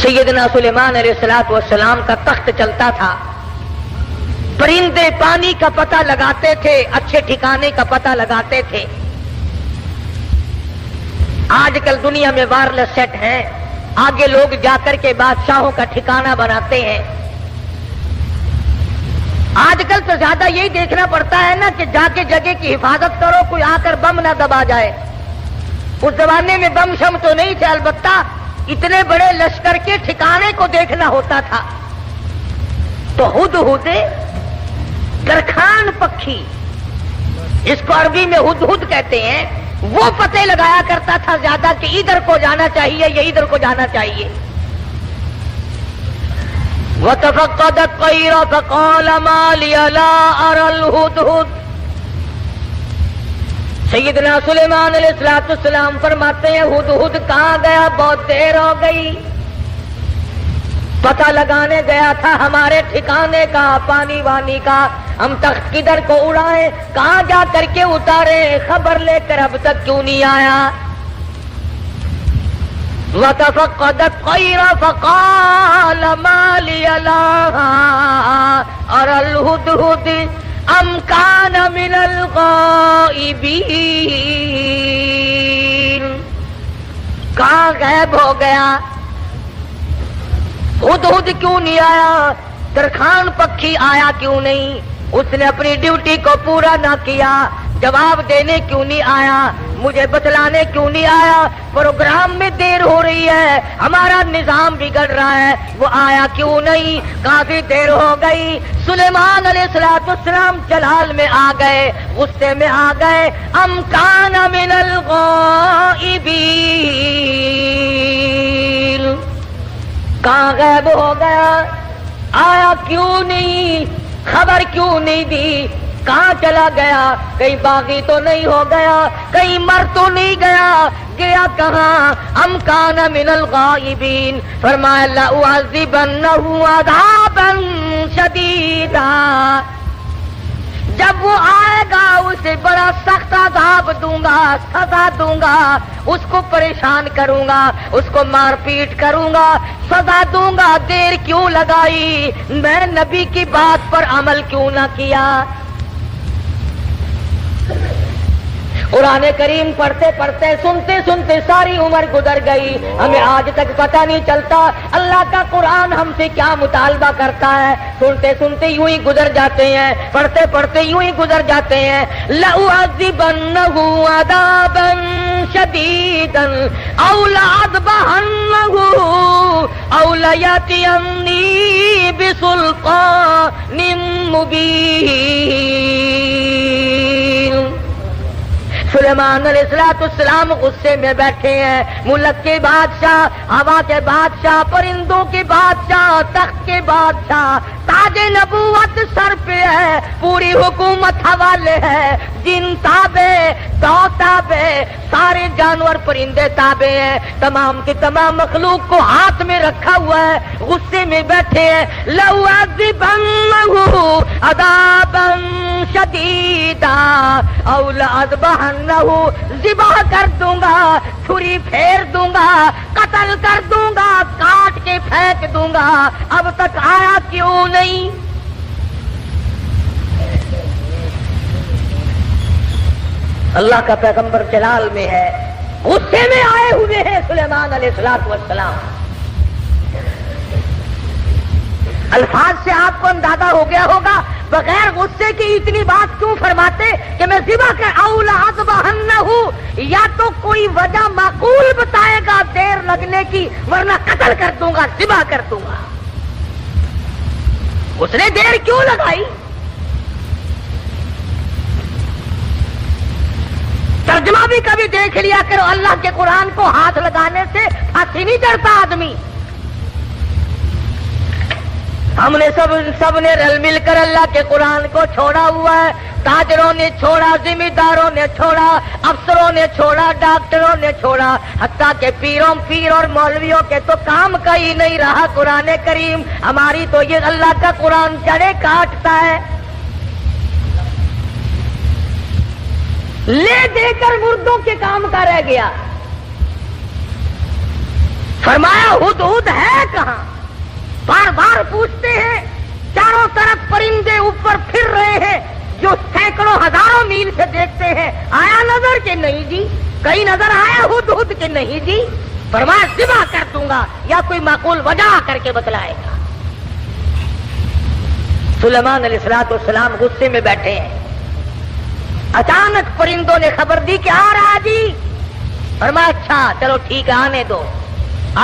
سیدنا سلیمان علیہ السلام کا تخت چلتا تھا، پرندے پانی کا پتہ لگاتے تھے، اچھے ٹھکانے کا پتہ لگاتے تھے۔ آج کل دنیا میں وائرلیس سیٹ ہیں، آگے لوگ جا کر کے بادشاہوں کا ٹھکانہ بناتے ہیں۔ آج کل تو زیادہ یہی دیکھنا پڑتا ہے نا کہ جا کے جگہ کی حفاظت کرو، کوئی آ کر بم نہ دبا جائے۔ اس زمانے میں بم شم تو نہیں تھے، البتہ اتنے بڑے لشکر کے ٹھکانے کو دیکھنا ہوتا تھا۔ تو ہدہد درخان پکھی، اس کو عربی میں ہدہد کہتے ہیں، وہ پتے لگایا کرتا تھا زیادہ کہ ادھر کو جانا چاہیے یا ادھر کو جانا چاہیے۔ وَتَفَقَّدَ الطَّيْرَ فَقَالَ مَا لِيَ لَا أَرَى الْهُدْهُدَ۔ سیدنا سلیمان علیہ السلام فرماتے ہیں ہدہد کہاں گیا؟ بہت دیر ہو گئی، پتہ لگانے گیا تھا ہمارے ٹھکانے کا، پانی وانی کا، ہم تخت کدھر کو اڑائیں، کہاں جا کر کے اتارے، خبر لے کر اب تک کیوں نہیں آیا؟ وَتَفَقَّدَ الطَّيْرَ فَقَالَ مَا لِيَ لَا أَرَى الْهُدْهُدَ أَمْ كَانَ مِنَ الْغَائِبِينَ۔ کہاں غائب ہو گیا؟ ہدہد کیوں نہیں آیا؟ درخان پکھی آیا کیوں نہیں؟ اس نے اپنی ڈیوٹی کو پورا نہ کیا، جواب دینے کیوں نہیں آیا، مجھے بتلانے کیوں نہیں آیا؟ پروگرام میں دیر ہو رہی ہے، ہمارا نظام بگڑ رہا ہے، وہ آیا کیوں نہیں؟ کافی دیر ہو گئی۔ سلیمان علیہ السلام جلال میں آ گئے، غصے میں آ گئے۔ ام کان من الغائبین، کہاں غائب ہو گیا؟ آیا کیوں نہیں؟ خبر کیوں نہیں دی؟ کہاں چلا گیا؟ کہیں باغی تو نہیں ہو گیا؟ کہیں مر تو نہیں گیا؟ گیا کہاں؟ ام کان من الغائبین۔ فرمایا لأعذبنہ عذابا شدیدا، جب وہ آئے گا اسے بڑا سخت عذاب دوں گا، سزا دوں گا، اس کو پریشان کروں گا، اس کو مار پیٹ کروں گا، سزا دوں گا۔ دیر کیوں لگائی؟ میں نبی کی بات پر عمل کیوں نہ کیا؟ قرآن کریم پڑھتے پڑھتے سنتے سنتے ساری عمر گزر گئی، ہمیں آج تک پتہ نہیں چلتا اللہ کا قرآن ہم سے کیا مطالبہ کرتا ہے۔ سنتے سنتے یوں ہی گزر جاتے ہیں، پڑھتے پڑھتے یوں ہی گزر جاتے ہیں۔ لَأُعَذِّبَنَّهُ عَذَابًا شَدِيدًا أَوْ لَأَذْبَحَنَّهُ أَوْ لَيَأْتِيَنِّي بِسُلْطَانٍ مُبِينٍ۔ سلیمان علیہ السلام غصے میں بیٹھے ہیں، ملک کے بادشاہ، ہوا کے بادشاہ، پرندوں کے بادشاہ، تخت کے بادشاہ، تاج نبوت سر پہ ہے، پوری حکومت حوالے ہے، جن تابع، تو تابع، سارے جانور پرندے تابع ہیں، تمام کی تمام مخلوق کو ہاتھ میں رکھا ہوا ہے، غصے میں بیٹھے ہیں۔ لَأُعَذِّبَنَّهُ عَذَابًا شَدِيدًا أَوْ لَأَذْبَحَنَّهُ، ذبح کر دوں گا، چھری پھیر دوں گا، قتل کر دوں گا، کاٹ کے پھینک دوں گا۔ اب تک آیا کیوں نہیں؟ اللہ کا پیغمبر جلال میں ہے، غصے میں آئے ہوئے ہیں سلیمان علیہ السلام۔ الفاظ سے آپ کو اندازہ ہو گیا ہوگا بغیر غصے کی اتنی بات کیوں فرماتے کہ میں ذبح کر او لأذبحنہ، یا تو کوئی وجہ معقول بتائے گا دیر لگنے کی، ورنہ قتل کر دوں گا، ذبح کر دوں گا۔ اس نے دیر کیوں لگائی؟ ترجمہ بھی کبھی دیکھ لیا کرو، اللہ کے قرآن کو ہاتھ لگانے سے پھانسی نہیں چڑھتا آدمی۔ ہم نے سب نے رل مل کر اللہ کے قرآن کو چھوڑا ہوا ہے، تاجروں نے چھوڑا، ذمہ داروں نے چھوڑا، افسروں نے چھوڑا، ڈاکٹروں نے چھوڑا، حتیٰ کہ پیر اور مولویوں کے تو کام کا ہی نہیں رہا قرآن کریم۔ ہماری تو یہ اللہ کا قرآن جڑیں کاٹتا ہے، لے دے کر مردوں کے کام کا رہ گیا۔ فرمایا ہدہد ہے کہاں؟ بار بار پوچھتے ہیں. چاروں طرف پرندے اوپر پھر رہے ہیں جو سینکڑوں ہزاروں میل سے دیکھتے ہیں. آیا نظر کہ نہیں جی؟ کہیں نظر آیا ہدہد کہ نہیں جی؟ فرمایا ذبح کر دوں گا یا کوئی معقول وجہ کر کے بتلائے گا. سلیمان علیہ السلام غصے میں بیٹھے ہیں. اچانک پرندوں نے خبر دی کہ آ رہا جی. فرمایا اچھا چلو ٹھیک ہے آنے دو.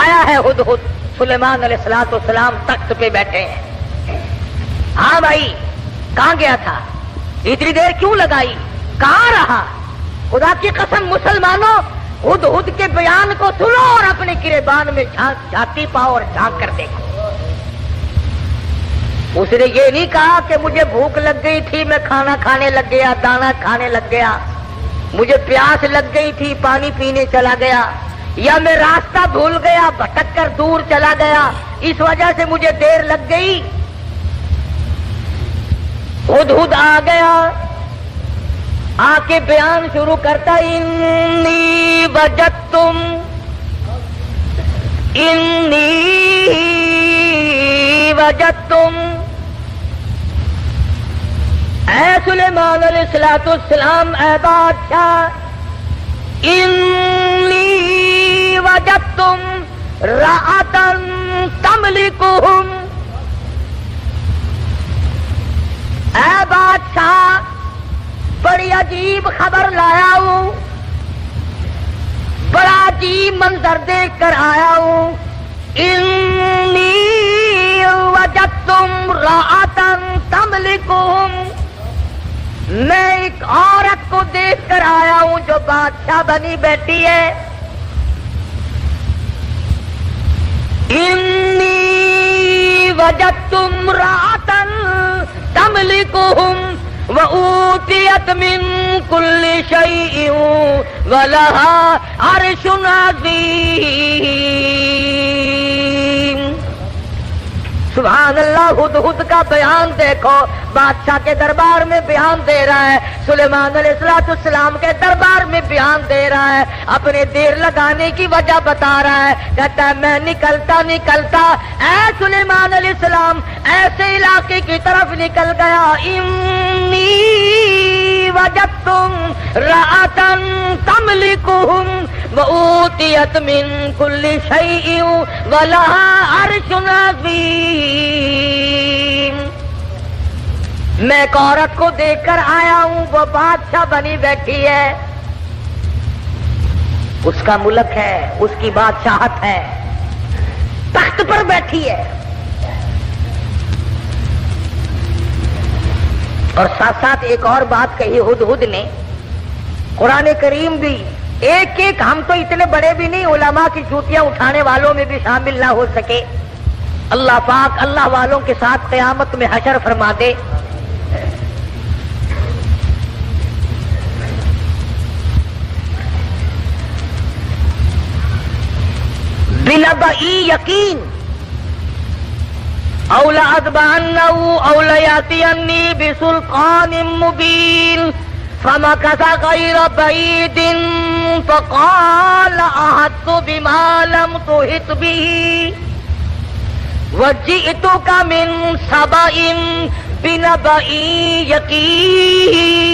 آیا ہے ہدہد. سلیمان علیہ السلام تخت پہ بیٹھے ہیں. ہاں بھائی کہاں گیا تھا؟ اتنی دیر کیوں لگائی؟ کہاں رہا؟ خدا کی قسم مسلمانوں ہدہد کے بیان کو سنو اور اپنے گریبان میں جھانتی پاؤ اور جھانک کر دیکھو. اس نے یہ نہیں کہا کہ مجھے بھوک لگ گئی تھی میں کھانا کھانے لگ گیا دانا کھانے لگ گیا, مجھے پیاس لگ گئی تھی پانی پینے چلا گیا, یا میں راستہ بھول گیا بھٹک کر دور چلا گیا اس وجہ سے مجھے دیر لگ گئی. ہدہد آ گیا, آ کے بیان شروع کرتا انی وجدتم اے سلیمان علیہ السلام اے بادشاہ, انی وجدتم رأتن تملکہم. اے بادشاہ بڑی عجیب خبر لایا ہوں, بڑا عجیب منظر دیکھ کر آیا ہوں. انی وجدتم رأتن تملکہم, میں ایک عورت کو دیکھ کر آیا ہوں جو بادشاہ بنی بیٹھی ہے. انی وجدتم رأتن تملکہم وَأُوتِيَتْ مِن كُلِّ شَيْءٍ وَلَهَا عَرْشٌ عَظِيمٌ. سبحان اللہ. ہدہد کا بیان دیکھو, بادشاہ کے دربار میں بیان دے رہا ہے, سلیمان علیہ السلام کے دربار میں بیان دے رہا ہے, اپنے دیر لگانے کی وجہ بتا رہا ہے. کہتا ہے میں نکلتا اے سلیمان علیہ السلام ایسے علاقے کی طرف نکل گیا. انی وجدتم رأتن تملکہم وَأُوتِيَتْ مِن كُلِّ شَيْءٍ وَلَهَا عَرْشٌ عَظِيمٌ. میں ایک عورت کو دیکھ کر آیا ہوں, وہ بادشاہ بنی بیٹھی ہے, اس کا ملک ہے, اس کی بادشاہت ہے, تخت پر بیٹھی ہے. اور ساتھ ساتھ ایک اور بات کہی ہدہد نے, قرآن کریم بھی ایک ایک, ہم تو اتنے بڑے بھی نہیں, علماء کی جوتیاں اٹھانے والوں میں بھی شامل نہ ہو سکے. اللہ پاک اللہ والوں کے ساتھ قیامت میں حشر فرما دے. بنبئی یقین او لأذبحنه او لیأتینی بسلطان مبین فمکث غیر بعید فقال احطت بما لم تحط به وجئتک من سبأ بنبأ یقین.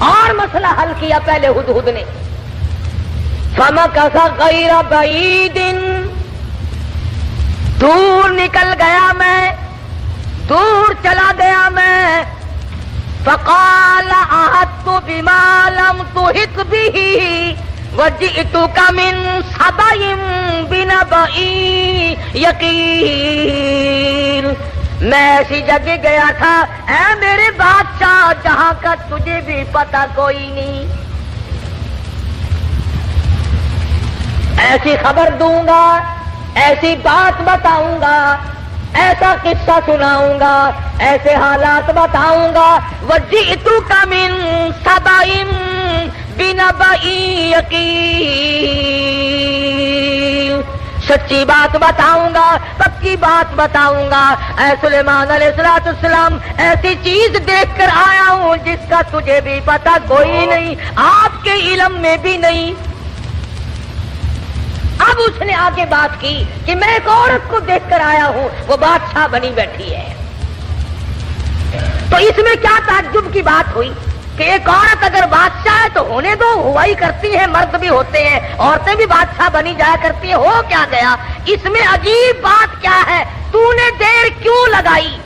اور مسئلہ حل کیا پہلے ہدہد نے. فمکث غیر بعید, دور نکل گیا میں, دور چلا گیا میں. فقال احطت بما لم تحط به وجئتک من سبأ بنبأ یقین. میں ایسی جگہ گیا تھا اے میرے بادشاہ جہاں کا تجھے بھی پتہ کوئی نہیں. ایسی خبر دوں گا, ایسی بات بتاؤں گا, ایسا قصہ سناؤں گا, ایسے حالات بتاؤں گا. وجئتک من سبأ بنبأ یقین, سچی بات بتاؤں گا, پکی بات بتاؤں گا. اے سلیمان علیہ السلام ایسی چیز دیکھ کر آیا ہوں جس کا تجھے بھی پتہ کوئی نہیں, آپ کے علم میں بھی نہیں. اب اس نے آگے بات کی کہ میں ایک عورت کو دیکھ کر آیا ہوں، وہ بادشاہ بنی بیٹھی ہے۔ تو اس میں کیا تعجب کی بات ہوئی کہ ایک عورت اگر بادشاہ ہے تو ہونے دو، ہوا ہی کرتی ہے، مرد بھی ہوتے ہیں، عورتیں بھی بادشاہ بنی جایا کرتی ہیں، ہو کیا گیا؟ اس میں عجیب بات کیا ہے؟ تو نے دیر کیوں لگائی؟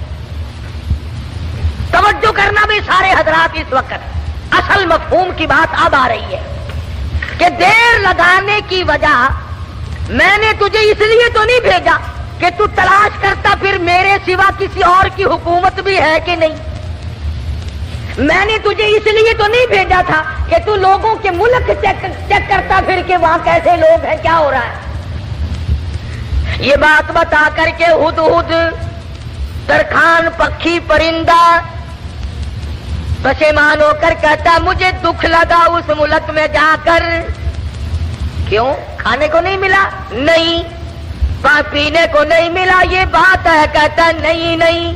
توجہ کرنا بھی سارے حضرات، اس وقت اصل مفہوم کی بات اب آ رہی ہے کہ دیر لگانے کی وجہ میں نے تجھے اس لیے تو نہیں بھیجا کہ تو تلاش کرتا پھر میرے سوا کسی اور کی حکومت بھی ہے کہ نہیں۔ میں نے تجھے اس لیے تو نہیں بھیجا تھا کہ تو لوگوں کے ملک چیک کرتا پھر کہ وہاں کیسے لوگ ہیں، کیا ہو رہا ہے۔ یہ بات بتا کر کے ہدہد ترکھان پکھی پرندہ پشیمان ہو کر کہتا مجھے دکھ لگا اس ملک میں جا کر۔ کیوں؟ کھانے کو نہیں ملا؟ نہیں۔ پینے کو نہیں ملا؟ یہ بات ہے۔ کہتا نہیں۔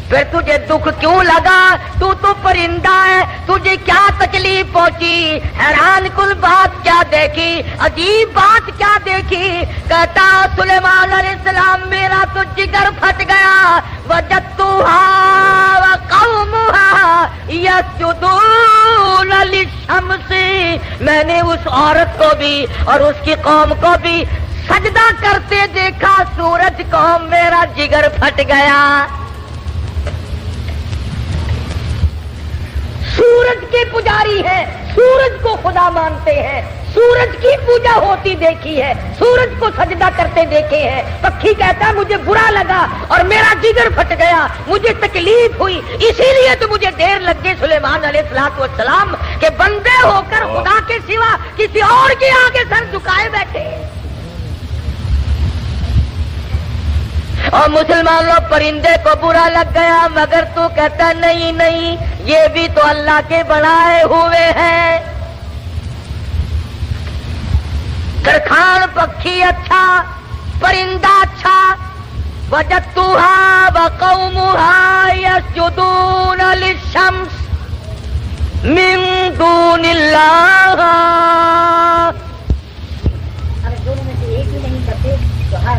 پھر تجھے دکھ کیوں لگا؟ تو پرندہ ہے، تجھے کیا تکلیف پہنچی؟ حیران کن بات کیا دیکھی؟ عجیب بات کیا دیکھی؟ کہتا سلیمان علیہ السلام میرا تو جگر پھٹ گیا، وجدتھا وقومھا یسجدون للشمس، میں نے اس عورت کو بھی اور اس کی قوم کو بھی سجدہ کرتے دیکھا، سورج کو میرا جگر پھٹ گیا۔ سورج کے پجاری ہیں، سورج کو خدا مانتے ہیں، سورج کی پوجا ہوتی دیکھی ہے، سورج کو سجدہ کرتے دیکھے ہیں۔ پکھی کہتا مجھے برا لگا اور میرا جگر پھٹ گیا، مجھے تکلیف ہوئی، اسی لیے تو مجھے دیر لگ گئی سلیمان علیہ السلام کہ بندے ہو کر خدا کے سوا کسی اور کے آگے سر جھکائے بیٹھے۔ اور مسلمان لوگ پرندے کو برا لگ گیا، مگر تو کہتا نہیں، یہ بھی تو اللہ کے بنائے ہوئے ہیں۔ ترکھان پکھی اچھا، پرندہ اچھا، وجدتھا وقومھا یسجدون للشمس من دون اللہ۔ اگر دونوں میں سے ایک ہی نہیں کرتے تو ہر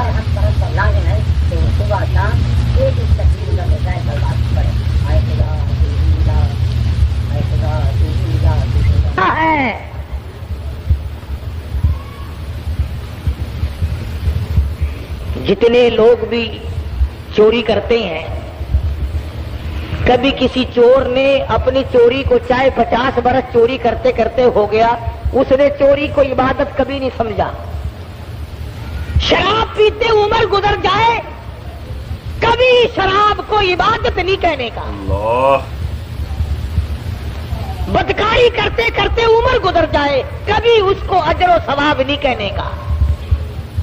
حق پرست پر لازم ہے کہ وہ صبح شام ایک تکبیر کا بجائے سلوات پڑھے، اے خدا اے خدا ہے۔ جتنے لوگ بھی چوری کرتے ہیں، کبھی کسی چور نے اپنی چوری کو چاہے 50 برس چوری کرتے کرتے ہو گیا، اس نے چوری کو عبادت کبھی نہیں سمجھا۔ شراب پیتے عمر گزر جائے، کبھی شراب کو عبادت نہیں کہنے کا۔ بدکاری کرتے کرتے عمر گزر جائے، کبھی اس کو اجر و ثواب نہیں کہنے کا۔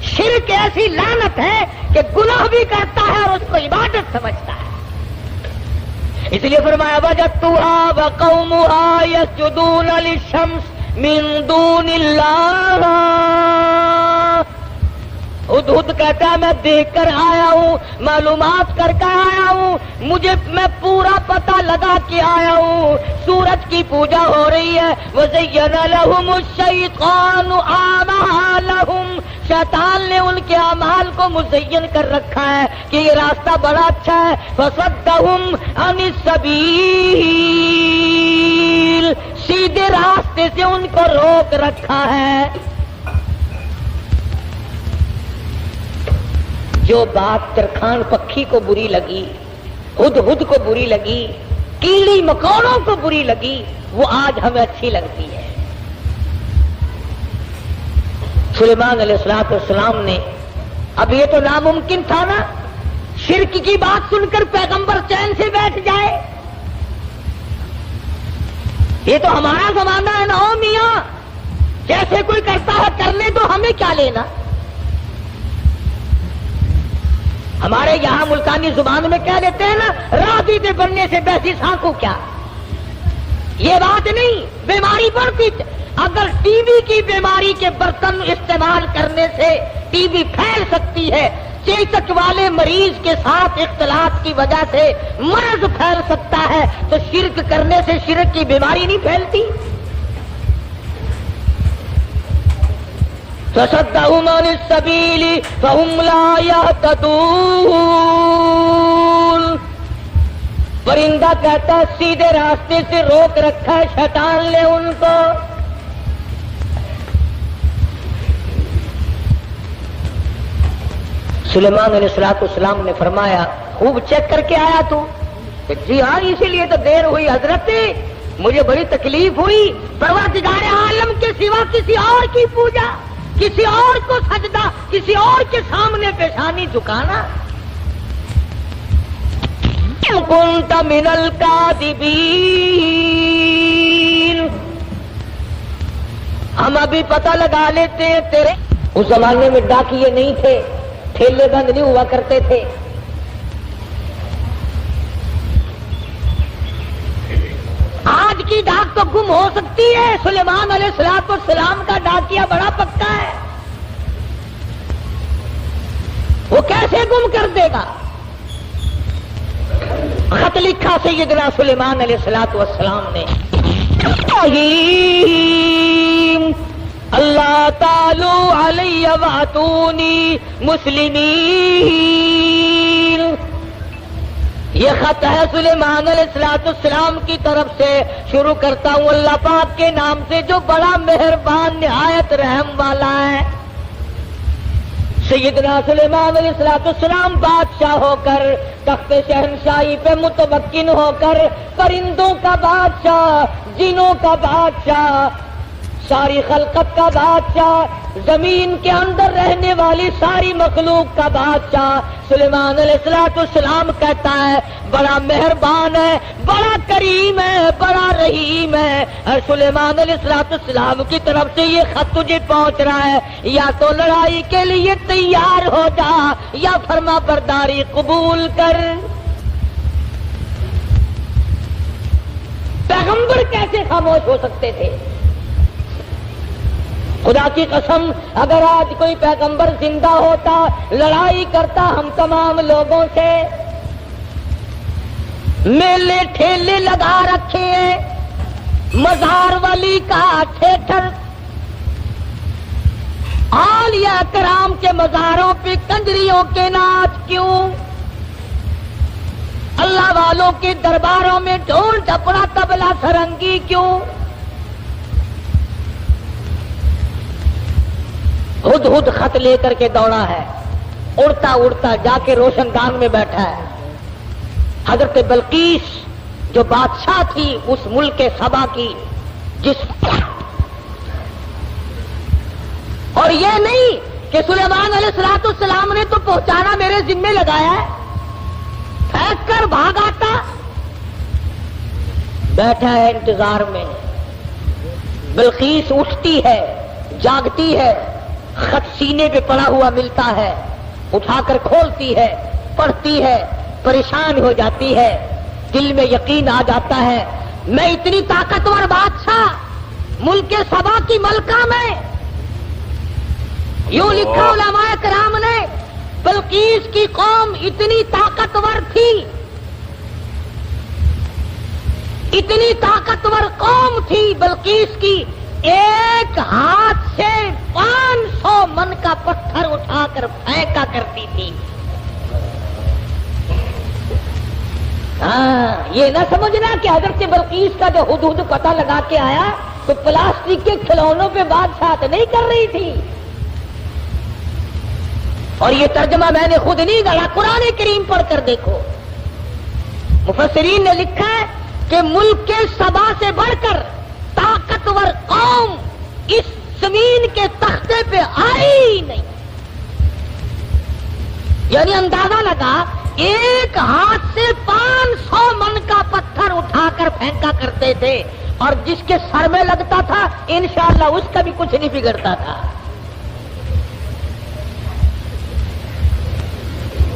شرک ایسی لعنت ہے کہ گناہ بھی کرتا ہے اور اس کو عبادت سمجھتا ہے۔ اس لیے فرمایا وجدتھا وقومھا یسجدون للشمس من دون اللہ۔ ہدہد کہتا ہے میں دیکھ کر آیا ہوں، معلومات کر کے آیا ہوں، میں پورا پتہ لگا کے آیا ہوں، سورج کی پوجا ہو رہی ہے۔ وَزَيَّنَ لَهُمُ الشَّيْطَانُ أَعْمَالَهُمْ، شیطان نے ان کے اعمال کو مزین کر رکھا ہے کہ یہ راستہ بڑا اچھا ہے۔ فَصَدَّهُمْ عَنِ السَّبِيلِ، سیدھے راستے سے ان کو روک رکھا ہے۔ جو بات ترکھان پکھی کو بری لگی، ہدہد کو بری لگی، کیڑی مکوڑوں کو بری لگی، وہ آج ہمیں اچھی لگتی ہے۔ سلیمان علیہ السلام نے، اب یہ تو ناممکن تھا نا، شرک کی بات سن کر پیغمبر چین سے بیٹھ جائے۔ یہ تو ہمارا زمانہ ہے نا، او میاں جیسے کوئی کرتا ہے کرنے تو ہمیں کیا لینا۔ ہمارے یہاں ملتانی زبان میں کہہ دیتے ہیں نا، راضی دے بننے سے بیسی سانکو کیا۔ یہ بات نہیں، بیماری بڑھتی۔ اگر ٹی بی کی بیماری کے برتن استعمال کرنے سے ٹی بی پھیل سکتی ہے، چیچک والے مریض کے ساتھ اختلاط کی وجہ سے مرض پھیل سکتا ہے، تو شرک کرنے سے شرک کی بیماری نہیں پھیلتی۔ فصدهم عن السبيل فهم لا يهتدون. پرندہ کہتا ہے سیدھے راستے سے روک رکھا ہے شیطان نے ان کو. سلیمان علیہ السلام نے فرمایا خوب چیک کر کے آیا تو؟ کہ جی ہاں اسی لیے تو دیر ہوئی حضرت، مجھے بڑی تکلیف ہوئی. پروردگار عالم کے سوا کسی اور کی پوجا، کسی اور کو سجدہ، کسی اور کے سامنے پیشانی جھکانا. كنت من الكاذبین. ہم ابھی پتہ لگا لیتے ہیں تیرے. اس زمانے میں ڈاکیے نہیں تھے، ٹھیلے بند نہیں ہوا کرتے تھے. آج کی ڈاک تو گم ہو سکتی ہے، سلیمان علیہ السلام کا ڈاکیا بڑا پکا ہے، وہ کیسے گم کر دے گا؟ خط لکھا سیدنا سلیمان علیہ السلام نے، اللہ تعالی علی واتونی مسلمین. یہ خط ہے سلیمان علیہ السلام کی طرف سے. شروع کرتا ہوں اللہ پاک کے نام سے جو بڑا مہربان نہایت رحم والا ہے. سیدنا سلیمان علیہ السلام بادشاہ ہو کر تخت شہنشاہی پہ متمکن ہو کر پرندوں کا بادشاہ، جنوں کا بادشاہ، ساری خلقت کا بادشاہ، زمین کے اندر رہنے والی ساری مخلوق کا بادشاہ سلیمان علیہ السلام کہتا ہے بڑا مہربان ہے، بڑا کریم ہے، بڑا رحیم ہے. اور سلیمان علیہ السلام کی طرف سے یہ خط تجھے پہنچ رہا ہے، یا تو لڑائی کے لیے تیار ہو جا یا فرما برداری قبول کر. پیغمبر کیسے خاموش ہو سکتے تھے؟ خدا کی قسم اگر آج کوئی پیغمبر زندہ ہوتا، لڑائی کرتا ہم تمام لوگوں سے. میلے ٹھیلے لگا رکھے ہیں، مزار ولی کا تھیٹر، اولیاء کرام کے مزاروں پہ کنجریوں کے ناچ کیوں؟ اللہ والوں کے درباروں میں ڈھول ڈپڑا طبلہ سرنگی کیوں؟ خود خط لے کر کے دوڑا ہے، اڑتا اڑتا جا کے روشن دان میں بیٹھا ہے. حضرت بلقیس جو بادشاہ تھی اس ملک سبا کی، جس اور یہ نہیں کہ سلیمان علیہ السلام نے تو پہنچانا میرے ذمے لگایا ہے، پھینک کر بھاگ آتا. بیٹھا ہے انتظار میں. بلقیس اٹھتی ہے، جاگتی ہے، خط سینے پہ پڑا ہوا ملتا ہے، اٹھا کر کھولتی ہے، پڑھتی ہے، پریشان ہو جاتی ہے. دل میں یقین آ جاتا ہے میں اتنی طاقتور بادشاہ ملک سبا کی ملکہ میں. یوں لکھا علماء کرام نے بلقیس کی قوم اتنی طاقتور تھی، اتنی طاقتور قوم تھی بلقیس کی، ایک ہاتھ سے 500 من کا پتھر اٹھا کر پھینکا کرتی تھی. ہاں یہ نہ سمجھنا کہ حضرت بلقیس کا جو حدود پتہ لگا کے آیا تو پلاسٹک کے کھلونوں پہ بادشاہت نہیں کر رہی تھی. اور یہ ترجمہ میں نے خود نہیں گڑھا، قرآن کریم پڑھ کر دیکھو. مفسرین نے لکھا ہے کہ ملک کے سبا سے بڑھ کر طاقتور قوم اس زمین کے تختے پہ آئی نہیں. یعنی اندازہ لگا ایک ہاتھ سے 500 من کا پتھر اٹھا کر پھینکا کرتے تھے، اور جس کے سر میں لگتا تھا انشاءاللہ اس کا بھی کچھ نہیں بگڑتا تھا.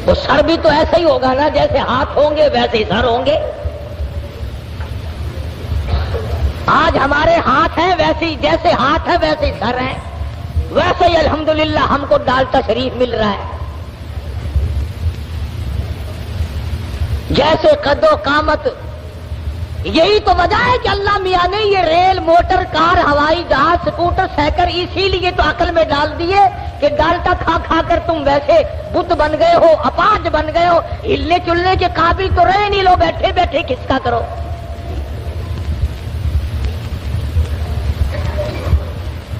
وہ سر بھی تو ایسا ہی ہوگا نا، جیسے ہاتھ ہوں گے ویسے ہی سر ہوں گے. آج ہمارے ہاتھ ہیں ویسے، جیسے ہاتھ ہے ویسے ہی سر ہیں. ویسے ہی الحمدللہ ہم کو ڈالتا شریف مل رہا ہے. جیسے قد و قامت یہی تو وجہ ہے کہ اللہ میاں نے یہ ریل، موٹر، کار، ہوائی جہاز، سکوٹر، سائیکل اسی لیے تو عقل میں ڈال دیے کہ ڈالٹا کھا کھا کر تم ویسے بت بن گئے ہو، اپاہج بن گئے ہو، ہلنے چلنے کے قابل تو رہے نہیں، لو بیٹھے بیٹھے کس کا کرو۔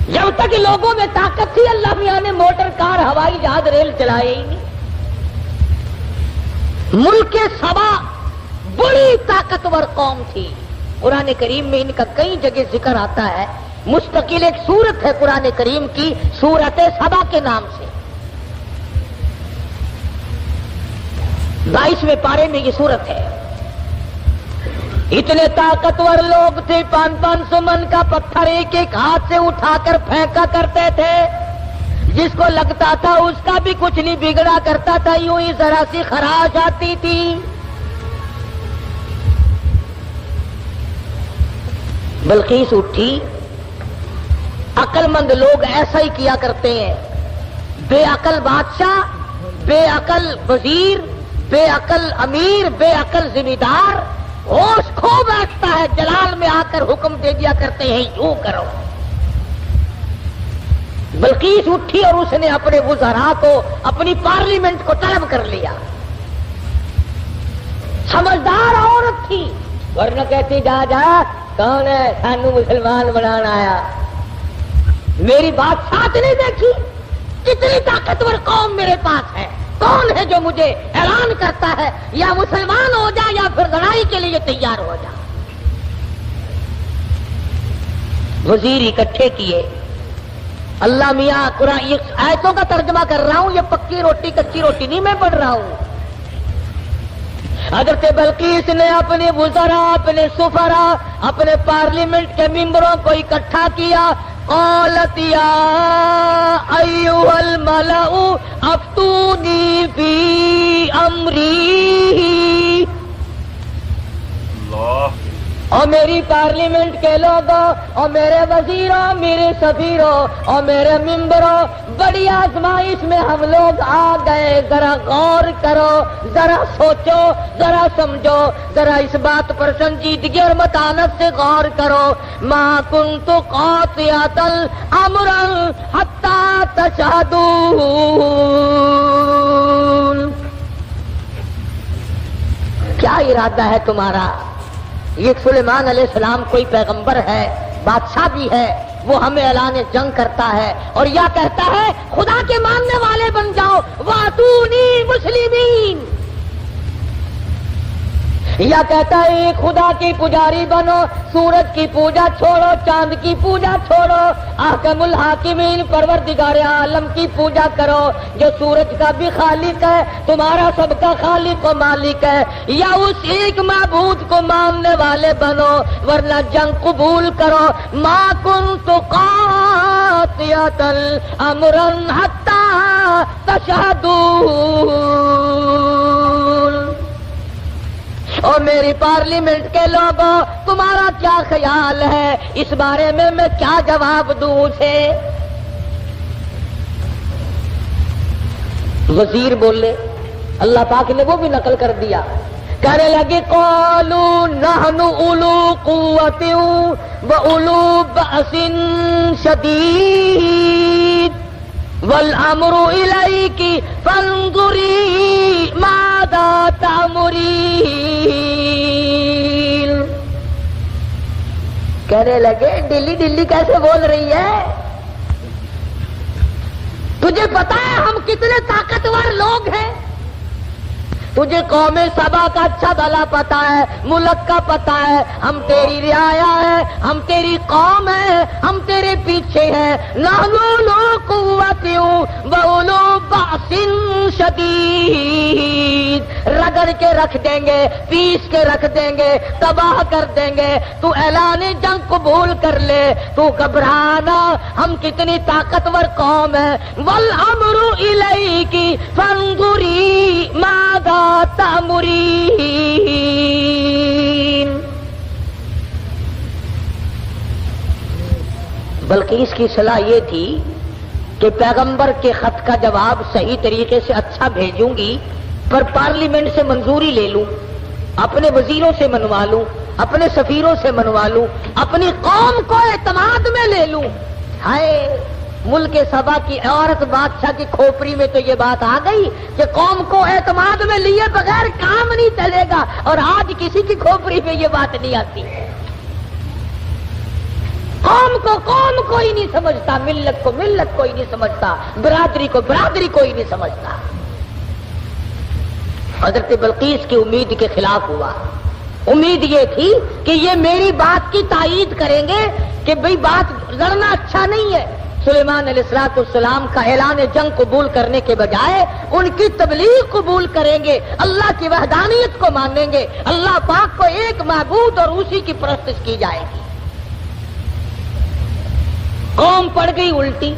جب تک لوگوں میں طاقت تھی اللہ میاں نے موٹر، کار، ہوائی جہاز، ریل چلائے ہی نہیں۔ ملک سبا بڑی طاقتور قوم تھی، قرآن کریم میں ان کا کئی جگہ ذکر آتا ہے، مستقل ایک سورت ہے قرآن کریم کی، سورت سبا کے نام سے، 22ویں پارے میں یہ سورت ہے۔ اتنے طاقتور لوگ تھے، 500 من کا پتھر ایک ایک ہاتھ سے اٹھا کر پھینکا کرتے تھے، جس کو لگتا تھا اس کا بھی کچھ نہیں بگڑا کرتا تھا، یوں ہی ذرا سی خراش آتی تھی۔ بلقیس اٹھی، عقل مند لوگ ایسا ہی کیا کرتے ہیں، بے عقل بادشاہ، بے عقل وزیر، بے عقل امیر، بے عقل ذمہ دار ہوش کھو بیٹھتا ہے، جلال میں آ کر حکم دے دیا کرتے ہیں یوں کرو۔ بلقیس اٹھی اور اس نے اپنے وزراء کو، اپنی پارلیمنٹ کو طلب کر لیا۔ سمجھدار عورت تھی، ورنہ کہتی جا جا کون ہے سانو مسلمان بنانا آیا، میری بات ساتھ نہیں دیکھی، کتنی طاقتور قوم میرے پاس ہے، کون ہے جو مجھے اعلان کرتا ہے یا مسلمان ہو جا یا پھر لڑائی کے لیے تیار ہو جا۔ وزیر اکٹھے کیے، اللہ میاں قرآن یہ آیتوں کا ترجمہ کر رہا ہوں، یہ پکی روٹی کچی روٹی نہیں میں پڑھ رہا ہوں۔ حضرت بلقیس نے اپنے وزراء، اپنے سفراء، اپنے پارلیمنٹ کے ممبروں کو اکٹھا کیا، قالت یا ایھا الملأ افتونی فی امری، اللہ، اور میری پارلیمنٹ کے لوگوں اور میرے وزیروں، میرے سفیروں اور میرے ممبروں، بڑی آزمائش میں ہم لوگ آ گئے، ذرا غور کرو، ذرا سوچو، ذرا سمجھو، ذرا اس بات پر سنجیدگی اور متانت سے غور کرو۔ ما کنت قاطعۃ امرا حتی تشہدون، کیا ارادہ ہے تمہارا؟ یہ سلیمان علیہ السلام کوئی پیغمبر ہے، بادشاہ بھی ہے، وہ ہمیں اعلان جنگ کرتا ہے اور یا کہتا ہے خدا کے ماننے والے بن جاؤ، وَأْتُونِي مُسْلِمِينَ، یا کہتا ہے ایک خدا کی پجاری بنو، سورج کی پوجا چھوڑو، چاند کی پوجا چھوڑو، احکم الحاکمین پروردگار عالم کی پوجا کرو، جو سورج کا بھی خالق ہے، تمہارا سب کا خالق و مالک ہے، یا اس ایک معبود کو ماننے والے بنو، ورنہ جنگ قبول کرو۔ ما کنت قاطعۃ امرا حتی تشہدون، اور میری پارلیمنٹ کے لوگوں تمہارا کیا خیال ہے اس بارے میں کیا جواب دوں اسے؟ وزیر بولے، اللہ پاک نے وہ بھی نقل کر دیا، کہنے لگے قالوا نحن اولو قوت و اولو بأس شدید والامر الیک فانظری ماذا تأمرین، کہنے لگے ڈلی ڈلی کیسے بول رہی ہے، تجھے پتا ہے ہم کتنے طاقتور لوگ ہیں، تجھے قوم سبا کا اچھا بھلا پتا ہے، ملک کا پتا ہے، ہم تیری رعایا ہے، ہم تیری قوم ہے، ہم تیرے پیچھے ہیں، نحن اولو قوت و اولو بأس شدید، رگڑ کے رکھ دیں گے، پیس کے رکھ دیں گے، تباہ کر دیں گے، تو اعلان جنگ قبول کر لے، تو گھبرانا، ہم کتنی طاقتور قوم ہے، والامر الیک فانظری ماذا تأمرین۔ بلکہ اس کی صلاح یہ تھی کہ پیغمبر کے خط کا جواب صحیح طریقے سے اچھا بھیجوں گی، پر پارلیمنٹ سے منظوری لے لوں، اپنے وزیروں سے منوا لوں، اپنے سفیروں سے منوا لوں، اپنی قوم کو اعتماد میں لے لوں. ہائے ملک سبا کی عورت بادشاہ کی کھوپڑی میں تو یہ بات آ گئی کہ قوم کو اعتماد میں لیے بغیر کام نہیں چلے گا، اور آج کسی کی کھوپڑی میں یہ بات نہیں آتی. قوم کو قوم کوئی نہیں سمجھتا، ملت کو ملت کوئی نہیں سمجھتا، برادری کو برادری کوئی نہیں سمجھتا. حضرت بلقیس کی امید کے خلاف ہوا. امید یہ تھی کہ یہ میری بات کی تائید کریں گے کہ بھئی بات لڑنا اچھا نہیں ہے. سلیمان علیہ السلام کا اعلان جنگ قبول کرنے کے بجائے ان کی تبلیغ قبول کریں گے، اللہ کی وحدانیت کو مانیں گے، اللہ پاک کو ایک معبود اور اسی کی پرستش کی جائے گی. قوم پڑ گئی الٹی،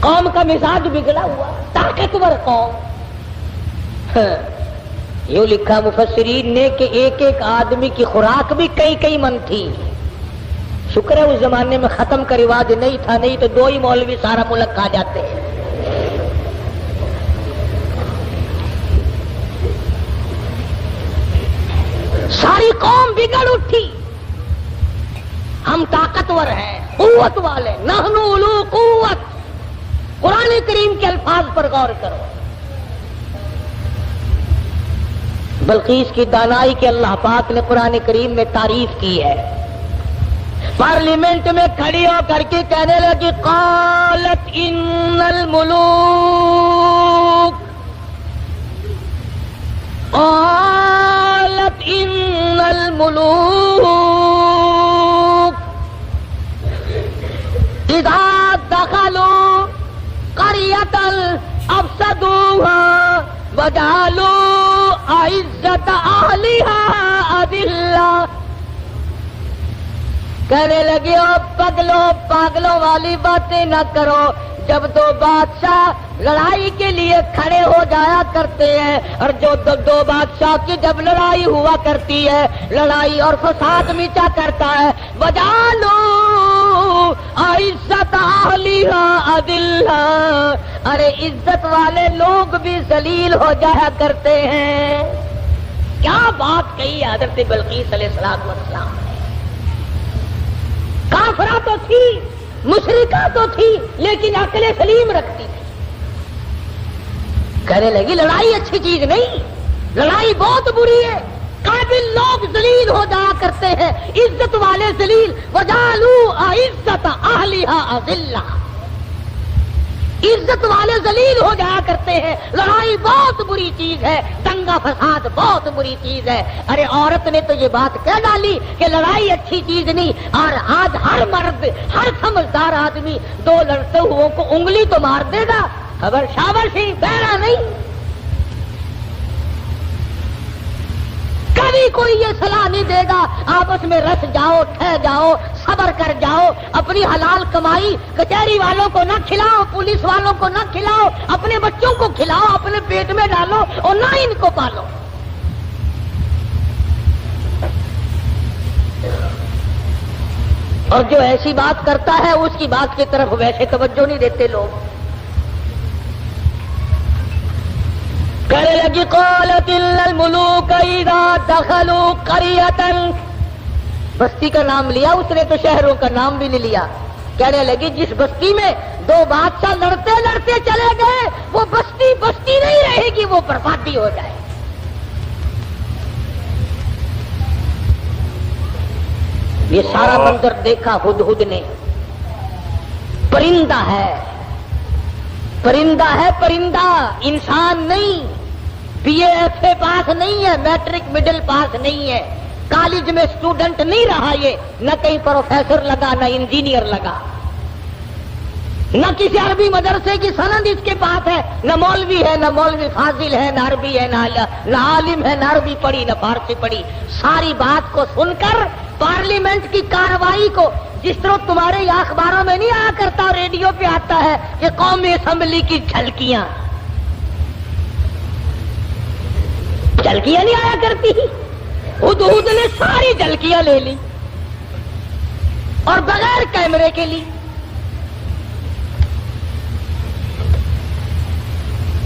قوم کا مزاج بگڑا ہوا، طاقتور قوم. یوں لکھا مفسرین نے کہ ایک ایک آدمی کی خوراک بھی کئی کئی من تھی. شکر ہے اس زمانے میں ختم کا رواج نہیں تھا، نہیں تو 2 ہی مولوی سارا ملک کھا جاتے ہیں. ساری قوم بگڑ اٹھی. ہم طاقتور ہیں، قوت والے، نحن اولو قوت. قرآن کریم کے الفاظ پر غور کرو. بلقیس کی دانائی کے اللہ پاک نے قرآن کریم میں تعریف کی ہے. پارلیمنٹ میں کھڑی ہو کر کے کہنے لگی قالت ان الملوک، قالت ان الملوک اذا دخلوا قرية افسدوها وجعلوا اعزة اهلها اذلة. کہنے لگے او پاگلوں والی باتیں نہ کرو. جب 2 بادشاہ لڑائی کے لیے کھڑے ہو جایا کرتے ہیں، اور جو 2 بادشاہ کی جب لڑائی ہوا کرتی ہے، لڑائی اور فساد مچا کرتا ہے، وجعلوا عزت اہلیہا اذلہ. ارے عزت والے لوگ بھی ذلیل ہو جایا کرتے ہیں. کیا بات کہی حضرت بلقیس علیہ السلام. کافرہ تو تھی، مشرکہ تو تھی، لیکن عقل سلیم رکھتی تھی. کہنے لگی لڑائی اچھی چیز نہیں، لڑائی بہت بری ہے. قابل لوگ ذلیل ہو جایا کرتے ہیں، عزت والے ذلیل. وجعلوا اعزت اہلیہا اذلہ. عزت والے ذلیل ہو جایا کرتے ہیں. لڑائی بہت بری چیز ہے، دنگا فساد بہت بری چیز ہے. ارے عورت نے تو یہ بات کہہ ڈالی کہ لڑائی اچھی چیز نہیں. اور آج ہر مرد، ہر سمجھدار آدمی 2 لڑتے ہوئوں کو انگلی تو مار دے گا، خبر شاور سی بہرا نہیں. کبھی کوئی یہ صلاح نہیں دے گا آپس میں رس جاؤ، ٹھہ جاؤ، صبر کر جاؤ، اپنی حلال کمائی کچہری والوں کو نہ کھلاؤ، پولیس والوں کو نہ کھلاؤ، اپنے بچوں کو کھلاؤ، اپنے پیٹ میں ڈالو اور نہ ان کو پالو. اور جو ایسی بات کرتا ہے اس کی بات کی طرف ویسے توجہ نہیں دیتے لوگ. کہنے لگی قالت ان الملوک اذا دخلوا قرية. بستی کا نام لیا اس نے تو شہروں کا نام بھی نہیں لیا. کہنے لگی جس بستی میں 2 بادشاہ لڑتے لڑتے چلے گئے وہ بستی بستی نہیں رہے گی، وہ بربادی ہو جائے. یہ سارا منظر دیکھا ہدہد نے. پرندہ ہے، پرندہ ہے، پرندہ، انسان نہیں. بی اے ایف اے پاس نہیں ہے، میٹرک مڈل پاس نہیں ہے، کالج میں اسٹوڈنٹ نہیں رہا. یہ نہ کہیں پروفیسر لگا، نہ انجینئر لگا، نہ کسی عربی مدرسے کی سند اس کے پاس ہے، نہ مولوی ہے، نہ مولوی فاضل ہے، نہ عربی ہے، نہ عالم ہے، نہ عربی پڑھی نہ فارسی پڑھی. ساری بات کو سن کر پارلیمنٹ کی کارروائی کو، جس طرح تمہارے یہاں اخباروں میں نہیں آیا کرتا، ریڈیو پہ آتا ہے کہ قومی اسمبلی کی جھلکیاں نہیں آیا کرتی. ہدہد نے ساری جھلکیاں لے لی اور بغیر کیمرے کے لی.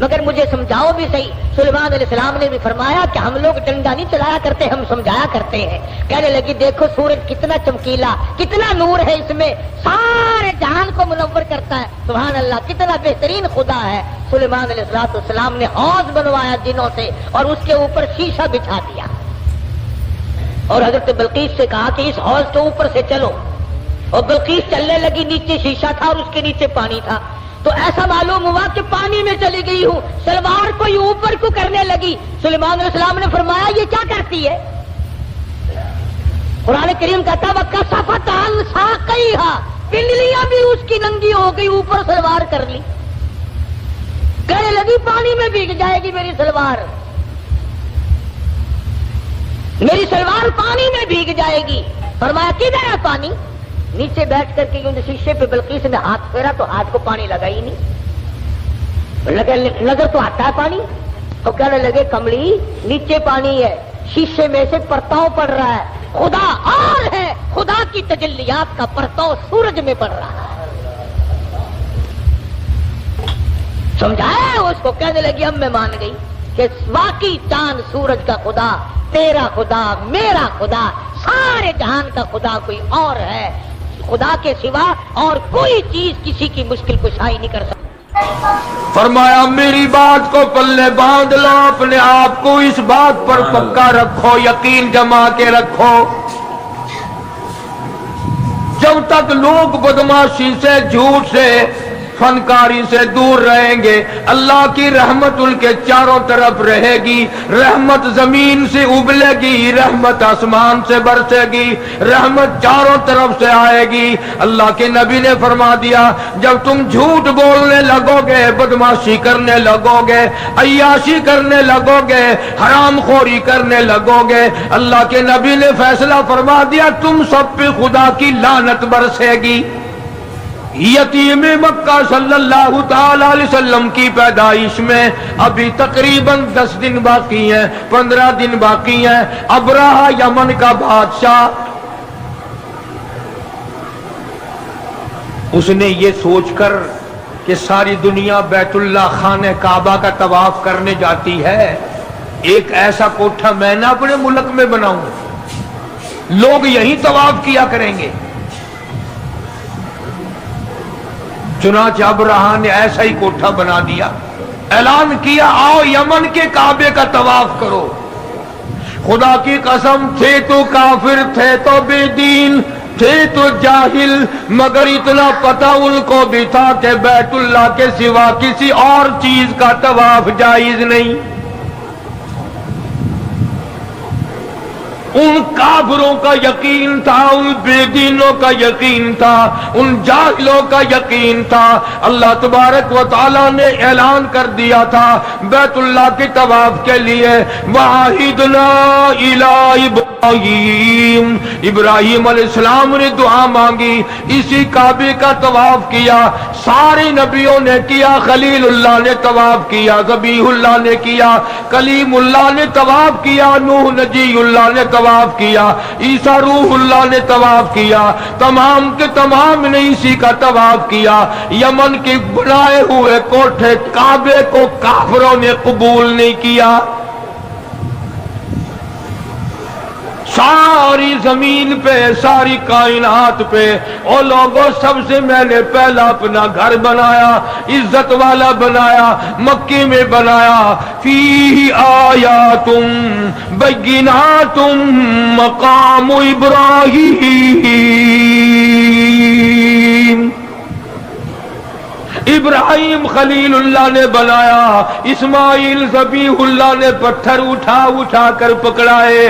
مگر مجھے سمجھاؤ بھی صحیح۔ سلیمان علیہ السلام نے بھی فرمایا کہ ہم لوگ ڈنڈا نہیں چلایا کرتے، ہم سمجھایا کرتے ہیں۔ کہنے لگی دیکھو سورج کتنا چمکیلا، کتنا نور ہے اس میں، سارے جہان کو منور کرتا ہے، سبحان اللہ کتنا بہترین خدا ہے۔ سلیمان علیہ السلام نے حوض بنوایا جنوں سے اور اس کے اوپر شیشہ بچھا دیا اور حضرت بلقیس سے کہا کہ اس حوض کے اوپر سے چلو، اور بلقیس چلنے لگی، نیچے شیشہ تھا اور اس کے نیچے پانی تھا، تو ایسا معلوم ہوا کہ پانی میں چلی گئی ہوں، سلوار کو یہ اوپر کو کرنے لگی۔ سلیمان علیہ السلام نے فرمایا یہ کیا کرتی ہے؟ قرآن کریم کہتا وَكَسَفَتْ عَنْ سَاقَيْهَا، پنڈلیاں بھی اس کی ننگی ہو گئی، اوپر سلوار کر لی، کہنے لگی پانی میں بھیگ جائے گی میری سلوار، میری سلوار پانی میں بھیگ جائے گی۔ فرمایا کدھر ہے پانی؟ نیچے بیٹھ کر کے شیشے پہ بلقیس نے ہاتھ پھیرا تو ہاتھ کو پانی لگا ہی نہیں، نظر تو آتا ہے پانی، تو کہنے لگے کملی نیچے پانی ہے، شیشے میں سے پرتاؤ پڑ رہا ہے، خدا اور ہے، خدا کی تجلیات کا پرتاؤ سورج میں پڑ رہا ہے۔ سمجھایا اس کو، کہنے لگی اب میں مان گئی کہ واقعی چاند سورج کا خدا، تیرا خدا، میرا خدا، سارے جہان کا خدا کوئی اور ہے، خدا کے سوا اور کوئی چیز کسی کی مشکل کشائی نہیں کر سکتی۔ فرمایا میری بات کو پلے باندھ لو، اپنے آپ کو اس بات پر پکا رکھو، یقین جما کے رکھو، جب تک لوگ بدماشی سے، جھوٹ سے، فنکاری سے دور رہیں گے، اللہ کی رحمت ان کے چاروں طرف رہے گی، رحمت زمین سے ابلے گی، رحمت آسمان سے برسے گی، رحمت چاروں طرف سے آئے گی۔ اللہ کے نبی نے فرما دیا جب تم جھوٹ بولنے لگو گے، بدماشی کرنے لگو گے، عیاشی کرنے لگو گے، حرام خوری کرنے لگو گے، اللہ کے نبی نے فیصلہ فرما دیا تم سب پہ خدا کی لعنت برسے گی۔ یتیم مکہ صلی اللہ تعالی علیہ وسلم کی پیدائش میں ابھی تقریباً 10 دن باقی ہیں، 15 دن باقی ہیں۔ ابرہہ یمن کا بادشاہ، اس نے یہ سوچ کر کہ ساری دنیا بیت اللہ خانہ کعبہ کا طواف کرنے جاتی ہے، ایک ایسا کوٹھا میں نہ اپنے ملک میں بناؤں، لوگ یہیں طواف کیا کریں گے۔ چنانچہ ابرہہ نے ایسا ہی کوٹھا بنا دیا، اعلان کیا آؤ یمن کے کعبے کا طواف کرو۔ خدا کی قسم تھے تو کافر، تھے تو بے دین، تھے تو جاہل، مگر اتنا پتہ ان کو بھی تھا کہ بیت اللہ کے سوا کسی اور چیز کا طواف جائز نہیں۔ ان کافروں کا یقین تھا، ان بے دینوں کا یقین تھا، ان جاہلوں کا یقین تھا۔ اللہ تبارک و تعالیٰ نے اعلان کر دیا تھا بیت اللہ کے طواف کے لیے وَعَهِدْنَا إِلَىٰ إِبْرَاهِيمَ، ابراہیم علیہ السلام نے دعا مانگی، اسی کعبے کا طواف کیا، سارے نبیوں نے کیا، خلیل اللہ نے طواف کیا، ذبیح اللہ نے کیا، کلیم اللہ نے طواف کیا، نوح نجی اللہ نے طواف کیا، عیسیٰ روح اللہ نے طواف کیا، تمام کے تمام نے اسی کا طواف کیا۔ یمن کے بنائے ہوئے کوٹھے کعبے کو کافروں نے قبول نہیں کیا۔ ساری زمین پہ، ساری کائنات پہ او لوگوں سب سے میں نے پہلا اپنا گھر بنایا، عزت والا بنایا، مکے میں بنایا، فیہ آیاتم بیناتم مقام ابراہیم۔ ابراہیم خلیل اللہ نے بنایا، اسماعیل ذبیح اللہ نے پتھر اٹھا اٹھا کر پکڑائے،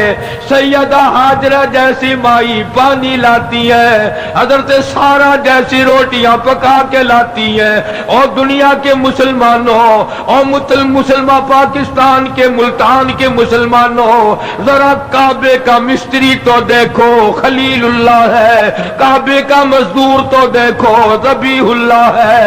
سیدہ ہاجرہ جیسی مائی پانی لاتی ہے، حضرت سارہ جیسی روٹیاں پکا کے لاتی ہیں۔ اور دنیا کے مسلمانوں اور مسلمان پاکستان کے ملتان کے مسلمانوں، ذرا کعبے کا مستری تو دیکھو خلیل اللہ ہے، کعبے کا مزدور تو دیکھو ذبیح اللہ ہے،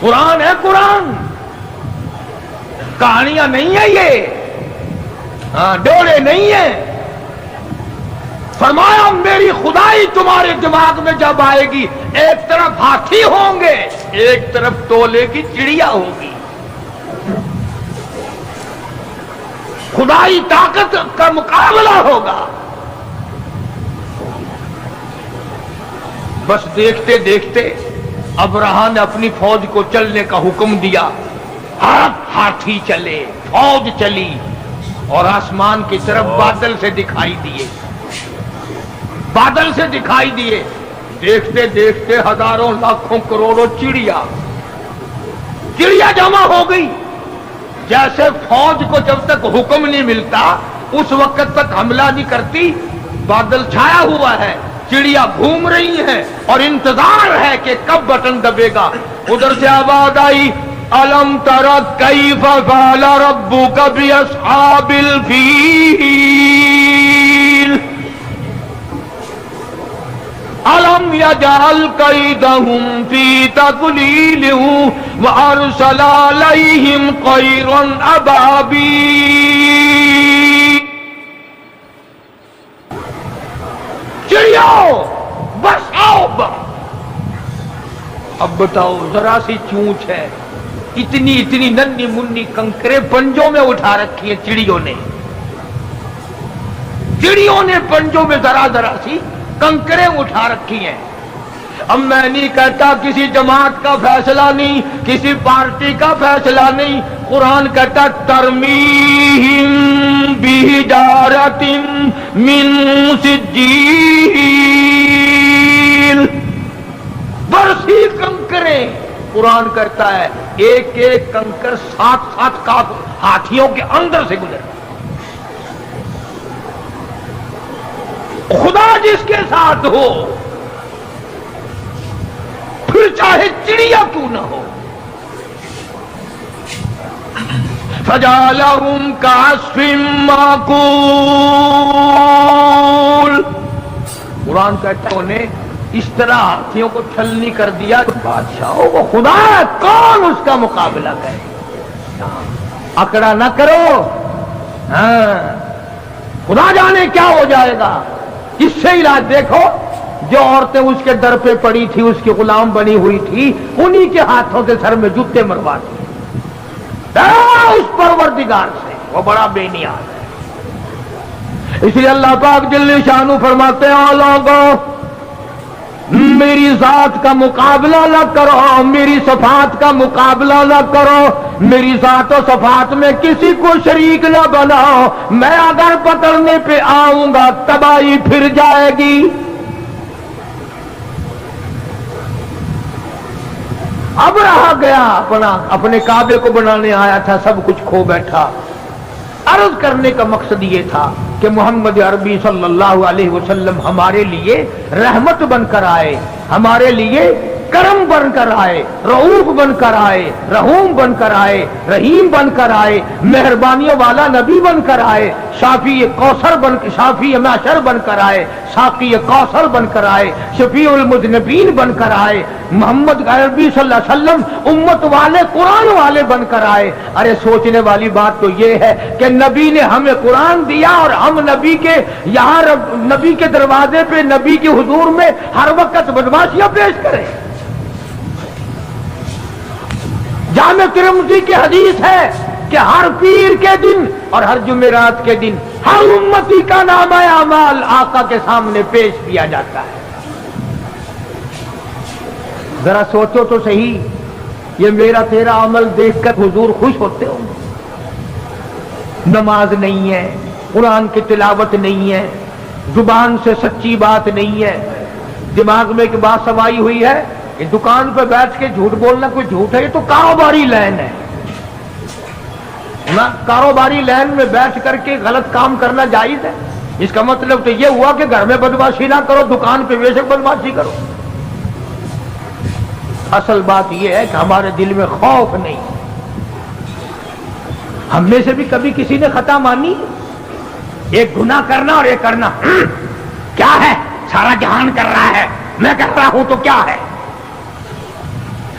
قرآن ہے قرآن، کہانیاں نہیں ہے یہ، ڈولے نہیں ہیں۔ فرمایا میری خدائی تمہارے دماغ میں جب آئے گی، ایک طرف ہاتھی ہوں گے، ایک طرف تولے کی چڑیا ہوگی۔ خدائی طاقت کا مقابلہ ہوگا۔ بس دیکھتے دیکھتے ابرہہ نے اپنی فوج کو چلنے کا حکم دیا، ہاتھی چلے، فوج چلی، اور آسمان کی طرف بادل سے دکھائی دیے، بادل سے دکھائی دیے۔ دیکھتے دیکھتے ہزاروں لاکھوں کروڑوں چڑیا جمع ہو گئی۔ جیسے فوج کو جب تک حکم نہیں ملتا اس وقت تک حملہ نہیں کرتی، بادل چھایا ہوا ہے، چڑیا گھوم رہی ہیں اور انتظار ہے کہ کب بٹن دبے گا۔ ادھر سے آواز آئی، الم تر کیف فعل ربک باصحاب الفیل الم یجعل کیدہم فی تضلیل وارسل علیہم طیرا ابابیل۔ چڑیاؤ بس آؤ، اب بتاؤ ذرا سی چونچ ہے، اتنی ننھی منی کنکرے پنجوں میں اٹھا رکھی ہیں چڑیوں نے پنجوں میں ذرا سی کنکرے اٹھا رکھی ہیں۔ اب میں نہیں کہتا کسی جماعت کا فیصلہ نہیں، کسی پارٹی کا فیصلہ نہیں، قرآن کہتا ترمیہم بحجارۃ من سجیل، برسی کنکرے۔ قرآن کرتا ہے ایک ایک کنکر 7 کا ہاتھیوں کے اندر سے گزر۔ خدا جس کے ساتھ ہو پھر چاہے چڑیا کیوں نہ ہو۔ فجعلہم کعصف مأکول، قرآن کہتا ہے اس طرح ہاتھیوں کو چھلنی کر دیا۔ بادشاہوں کو خدا ہے، کون اس کا مقابلہ کرے؟ اکڑا نہ کرو، خدا جانے کیا ہو جائے گا۔ اس سے علاج دیکھو، جو عورتیں اس کے در پہ پڑی تھی، اس کی غلام بنی ہوئی تھی، انہی کے ہاتھوں سے سر میں جوتے مروا دیے اس پروردگار سے، وہ بڑا بے نیاز ہے۔ اس لیے اللہ پاک جل شانہ فرماتے ہیں لوگوں میری ذات کا مقابلہ نہ کرو، میری صفات کا مقابلہ نہ کرو، میری ذات و صفات میں کسی کو شریک نہ بناؤ۔ میں اگر پکڑنے پہ آؤں گا تباہی پھر جائے گی۔ اب رہا گیا اپنے کعبے کو بنانے آیا تھا، سب کچھ کھو بیٹھا۔ عرض کرنے کا مقصد یہ تھا کہ محمد عربی صلی اللہ علیہ وسلم ہمارے لیے رحمت بن کر آئے، ہمارے لیے کرم بن کر آئے، رؤوف بن کر آئے، رحوم بن کر آئے، رحیم بن کر آئے، مہربانیوں والا نبی بن کر آئے، شافی معشر بن کر آئے، ساقی کوثر بن کر آئے، شفیع المذنبین بن کر آئے، محمد عربی صلی اللہ علیہ وسلم امت والے قرآن والے بن کر آئے۔ ارے سوچنے والی بات تو یہ ہے کہ نبی نے ہمیں قرآن دیا اور ہم نبی کے یہاں نبی کے دروازے پہ نبی کے حضور میں ہر وقت بدماشیاں پیش کریں۔ جامع ترمذی کی حدیث ہے کہ ہر پیر کے دن اور ہر جمعرات کے دن ہر امتی کا نامہ اعمال آقا کے سامنے پیش کیا جاتا ہے۔ ذرا سوچو تو صحیح، یہ میرا تیرا عمل دیکھ کر حضور خوش ہوتے ہوں؟ نماز نہیں ہے، قرآن کی تلاوت نہیں ہے، زبان سے سچی بات نہیں ہے، دماغ میں ایک بات سمائی ہوئی ہے کہ دکان پہ بیٹھ کے جھوٹ بولنا کوئی جھوٹ ہے، یہ تو کاروباری لائن ہے نا۔ کاروباری لائن میں بیٹھ کر کے غلط کام کرنا جائز ہے؟ اس کا مطلب تو یہ ہوا کہ گھر میں بدماشی نہ کرو، دکان پہ بے شک بدماشی کرو۔ اصل بات یہ ہے کہ ہمارے دل میں خوف نہیں۔ ہم میں سے بھی کبھی کسی نے خطا مانی؟ ایک گناہ کرنا اور ایک کرنا کیا ہے؟ سارا جہان کر رہا ہے، میں کر رہا ہوں تو کیا ہے؟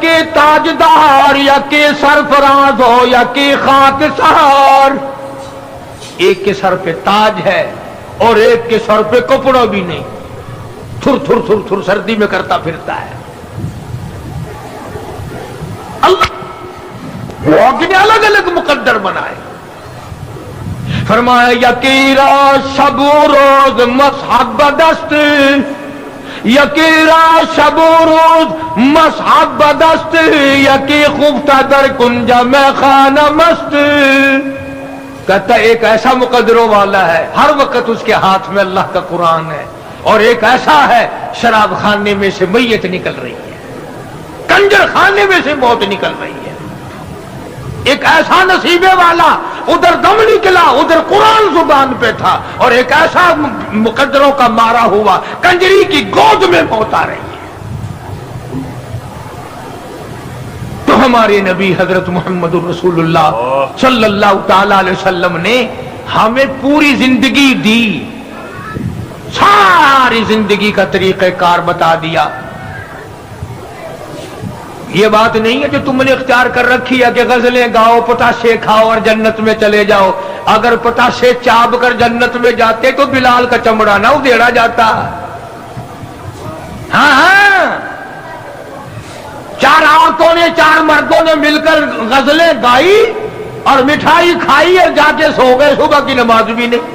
کہ تاجدار یا کہ سرفراز ہو یا کہ خاک سہار، ایک کے سر پہ تاج ہے اور ایک کے سر پہ کپڑا بھی نہیں، تھر تھر تھر تھر سردی میں کرتا پھرتا ہے۔ اللہ لوگ نے الگ الگ مقدر بنائے۔ فرمایا یکیرا شب و روز مصحب بدست، یکیرا شب و روز مصحب بدست، یکی خفتہ در کنجا میں خانہ مست۔ کہتا ہے ایک ایسا مقدروں والا ہے ہر وقت اس کے ہاتھ میں اللہ کا قرآن ہے، اور ایک ایسا ہے شراب خانے میں سے میت نکل رہی ہے، کنجر خانے میں سے موت نکل رہی ہے۔ ایک ایسا نصیبے والا ادھر دم نکلا ادھر قرآن زبان پہ تھا، اور ایک ایسا مقدروں کا مارا ہوا کنجری کی گود میں موت آ رہی ہے۔ تو ہمارے نبی حضرت محمد رسول اللہ صلی اللہ تعالی علیہ وسلم نے ہمیں پوری زندگی دی، ساری زندگی کا طریقہ کار بتا دیا۔ یہ بات نہیں ہے جو تم نے اختیار کر رکھی ہے کہ غزلیں گاؤ پتاشے کھاؤ اور جنت میں چلے جاؤ۔ اگر پتاشے چاپ کر جنت میں جاتے تو بلال کا چمڑا نہ ادھیڑا جاتا۔ ہاں چار عورتوں نے چار مردوں نے مل کر غزلیں گائی اور مٹھائی کھائی اور جا کے سو گئے، صبح کی نماز بھی نہیں۔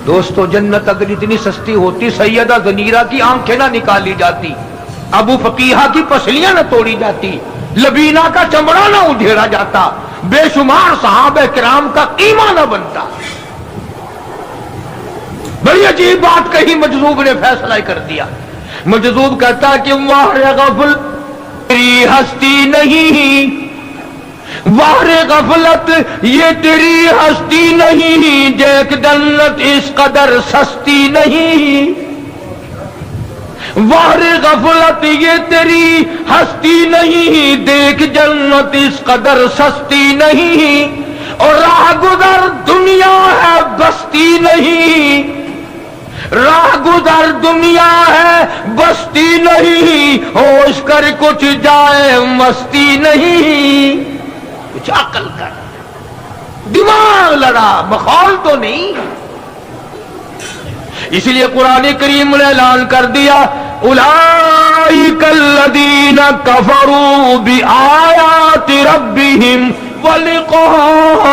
دوستو جنت اگر اتنی سستی ہوتی سیدہ زنیرہ کی آنکھیں نہ نکالی جاتی، ابو فقیہہ کی پسلیاں نہ توڑی جاتی، لبینہ کا چمڑا نہ ادھیڑا جاتا، بے شمار صحابہ کرام کا قیمہ نہ بنتا۔ بڑی عجیب بات کہی مجذوب نے، فیصلہ کر دیا۔ مجذوب کہتا کہ واہ غفل تیری ہستی نہیں، واہ غفلت یہ تیری ہستی نہیں، دیکھ جنت اس قدر سستی نہیں۔ واہ غفلت یہ تیری ہستی نہیں، دیکھ جنت اس قدر سستی نہیں، اور راہ گزر دنیا ہے بستی نہیں، راہ گزر دنیا ہے بستی نہیں، ہوش کر کچھ جائے مستی نہیں۔ کچھ عقل کر، دماغ لڑا، مخول تو نہیں۔ اس لیے قرآن کریم نے اعلان کر دیا اولئک الذین کفروا بآیات ربہم ولقائہ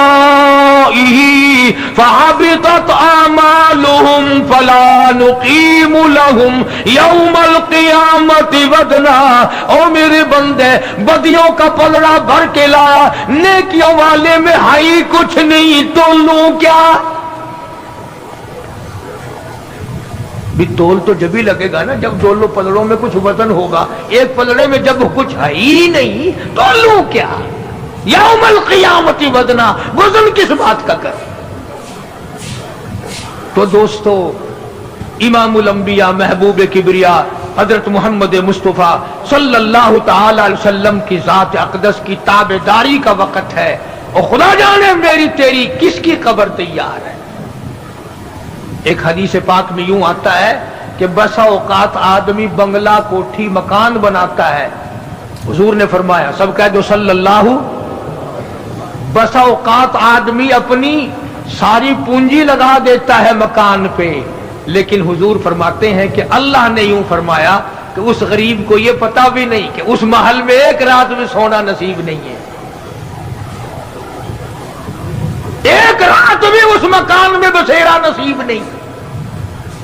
فحبطت اعمالهم فلا نقیم لهم یوم القیامت وزنا۔ او میرے بندے بدیوں کا پلڑا بھر کے لایا، نیکیوں والے میں ہائی کچھ نہیں، تو لوں کیا؟ بھی تول تو جب ہی لگے گا نا جب دونوں پلڑوں میں کچھ وزن ہوگا، ایک پلڑے میں جب کچھ ہے ہی نہیں تو لوں کیا؟ یوم القیامت وزنا، وزن کس بات کا کر؟ تو دوستو امام الانبیاء محبوب کبریا حضرت محمد مصطفیٰ صلی اللہ تعالی علیہ وسلم کی ذات اقدس کی تابعداری کا وقت ہے، اور خدا جانے میری تیری کس کی قبر تیار ہے۔ ایک حدیث پاک میں یوں آتا ہے کہ بسا اوقات آدمی بنگلہ کوٹھی مکان بناتا ہے، حضور نے فرمایا سب کہہ دو صلی اللہ، بسا اوقات آدمی اپنی ساری پونجی لگا دیتا ہے مکان پہ، لیکن حضور فرماتے ہیں کہ اللہ نے یوں فرمایا کہ اس غریب کو یہ پتا بھی نہیں کہ اس محل میں ایک رات میں سونا نصیب نہیں ہے، ایک رات بھی اس مکان میں بسیرا نصیب نہیں،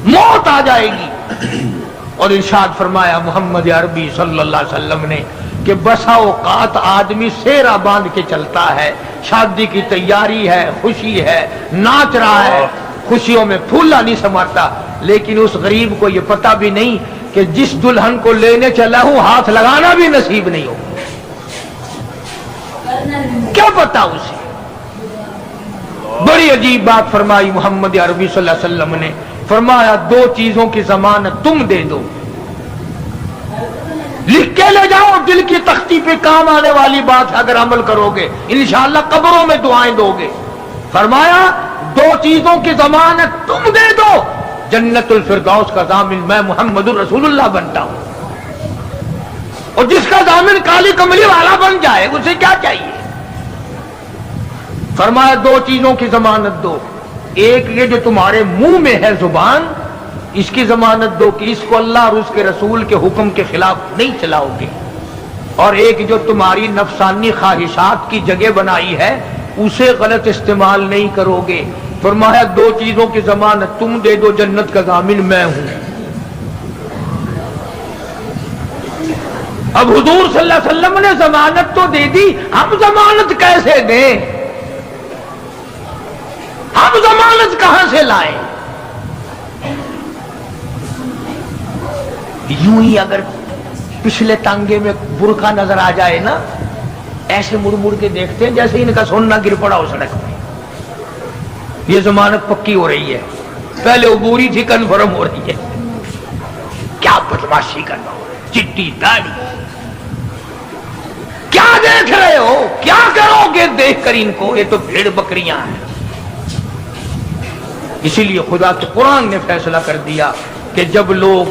موت آ جائے گی۔ اور ارشاد فرمایا محمد عربی صلی اللہ علیہ وسلم نے کہ بسا اوقات آدمی سیرا باندھ کے چلتا ہے، شادی کی تیاری ہے، خوشی ہے، ناچ رہا ہے، خوشیوں میں پھولا نہیں سماتا، لیکن اس غریب کو یہ پتا بھی نہیں کہ جس دلہن کو لینے چلا ہوں ہاتھ لگانا بھی نصیب نہیں ہو، کیا پتا اسے؟ بڑی عجیب بات فرمائی محمد عربی صلی اللہ علیہ وسلم نے، فرمایا دو چیزوں کی ضمانت تم دے دو، لکھ کے لے جاؤ، دل کی تختی پہ کام آنے والی بات ہے، اگر عمل کرو گے انشاءاللہ قبروں میں دعائیں دو گے۔ فرمایا دو چیزوں کی ضمانت تم دے دو، جنت الفردوس کا ضامن میں محمد الرسول اللہ بنتا ہوں۔ اور جس کا ضامن کالی کملی والا بن جائے اسے کیا چاہیے؟ فرمایا دو چیزوں کی ضمانت دو، ایک یہ جو تمہارے منہ میں ہے زبان، اس کی ضمانت دو کہ اس کو اللہ اور اس کے رسول کے حکم کے خلاف نہیں چلاؤ گے، اور ایک جو تمہاری نفسانی خواہشات کی جگہ بنائی ہے اسے غلط استعمال نہیں کرو گے۔ فرمایا دو چیزوں کی ضمانت تم دے دو، جنت کا ضامن میں ہوں۔ اب حضور صلی اللہ علیہ وسلم نے ضمانت تو دے دی، ہم ضمانت کیسے دیں؟ ہم ضمانت کہاں سے لائیں؟ یوں ہی اگر پچھلے ٹانگے میں برقع نظر آ جائے نا، ایسے مڑ مڑ کے دیکھتے ہیں جیسے ان کا سونا گر پڑا ہو سڑک میں، یہ ضمانت پکی ہو رہی ہے، پہلے عبوری تھی کنفرم ہو رہی ہے۔ کیا بدماشی کرنا ہو، چٹی داڑھی، کیا دیکھ رہے ہو؟ کیا کرو گے دیکھ کر ان کو؟ یہ تو بھیڑ بکریاں ہیں۔ اسی لیے خدا کے قرآن نے فیصلہ کر دیا کہ جب لوگ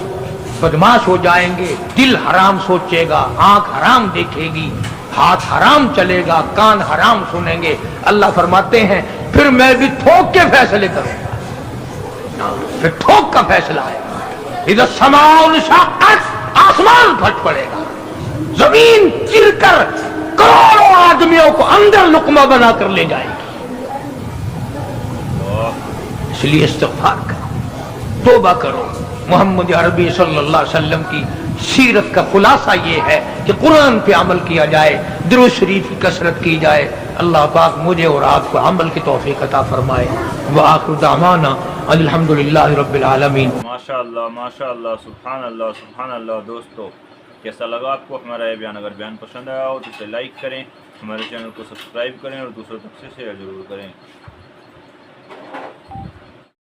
بدماش ہو جائیں گے، دل حرام سوچے گا، آنکھ حرام دیکھے گی، ہاتھ حرام چلے گا، کان حرام سنیں گے، اللہ فرماتے ہیں پھر میں بھی ٹھوک کے فیصلے کروں گا، پھر ٹھوک کا فیصلہ ہے۔ اذا السماء انشقت، آسمان پھٹ پڑے گا، زمین چر کر کروڑوں آدمیوں کو اندر لقمہ بنا کر لے جائے گی۔ اس لیے استغفار کرو، توبہ کرو۔ محمد عربی صلی اللہ علیہ وسلم کی سیرت کا خلاصہ یہ ہے کہ قرآن پہ عمل کیا جائے، درود شریف کی کثرت کی جائے۔ اللہ پاک مجھے اور آپ کو عمل کی توفیق عطا فرمائے۔ وآخر دعوانا الحمدللہ رب العالمین۔ ماشاءاللہ سبحان اللہ سبحان اللہ۔ دوستو کیسا لگا آپ کو ہمارا یہ بیان؟ اگر بیان پسند آیا ہو تو اسے لائک کریں، ہمارے چینل کو سبسکرائب کریں اور دوسروں تک سے شیئر ضرور کریں۔